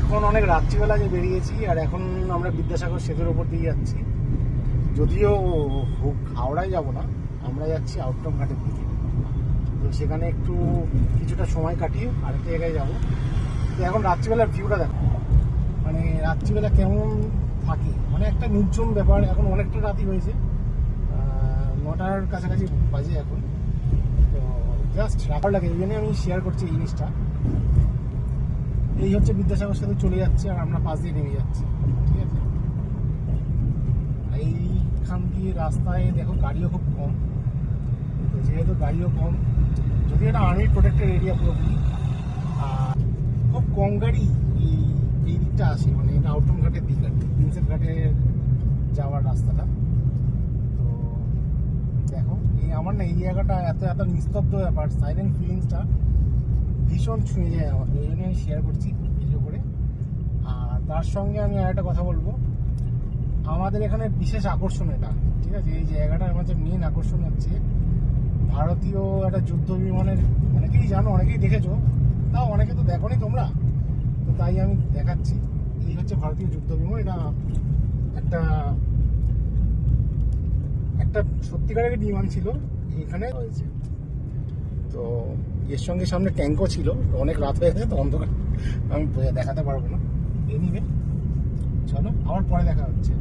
এখন অনেক রাত্রিবেলা যে বেরিয়েছি, আর এখন আমরা বিদ্যাসাগর সেতুর ওপর দিয়ে যাচ্ছি। যদিও হাওড়ায় যাব না, আমরা যাচ্ছি আউটকাম ঘাটের দিকে। তো সেখানে একটু কিছুটা সময় কাটিয়ে আরেকটা জায়গায় যাবো। তো এখন রাত্রিবেলার ভিউটা দেখো, মানে রাত্রিবেলা কেমন থাকে, মানে একটা নির্জন ব্যাপার। এখন অনেকটা রাতই হয়েছে, 9টার কাছাকাছি বাজে এখন। তো জাস্ট রাখার লাগে, এই জন্য আমি শেয়ার করছি এই জিনিসটা। এই হচ্ছে বিদ্যাসাগর সাথে চলে যাচ্ছে, আর আমরা পাশ দিয়ে নেমে যাচ্ছি, ঠিক আছে। এইখান দিয়ে রাস্তায় দেখো গাড়িও খুব কম। তো যেহেতু গাড়িও কম, যদি এটা আর্মি প্রোটেক্টেড এরিয়া পুরোপুরি, আর খুব কম গাড়ি এই দিকটা আসে, মানে এটা আউটকাম ঘাটের দিক আর কি, প্রিন্সেপ ঘাটে যাওয়ার রাস্তাটা। তো দেখো আমার না এই জায়গাটা এত এত নিস্তব্ধ ব্যাপার, সাইলেন্ট ফিলিংসটা ভীষণ ছুঁয়ে যায় আমার। এই জন্য আমি শেয়ার করছি ভিডিও করে। আর তার সঙ্গে আমি আর একটা কথা বলবো, আমাদের এখানে বিশেষ আকর্ষণ এটা, ঠিক আছে। এই জায়গাটার আমাদের মেন আকর্ষণ হচ্ছে ভারতীয় একটা যুদ্ধ বিমানের, অনেকেই জানো, অনেকেই দেখেছো, তাও অনেকে তো দেখোনি তোমরা, তো তাই আমি দেখাচ্ছি। এই হচ্ছে ভারতীয় যুদ্ধ বিমান। এটা একটা একটা সত্যিকারের বিমান ছিল, এখানে রয়েছে। তো এর সঙ্গে সামনে ট্যাঙ্কও ছিল। অনেক রাত হয়ে গেছে তো অন্ধকার, আমি দেখাতে পারবো না। এনিওয়ে চলো, আবার পরে দেখা হচ্ছে।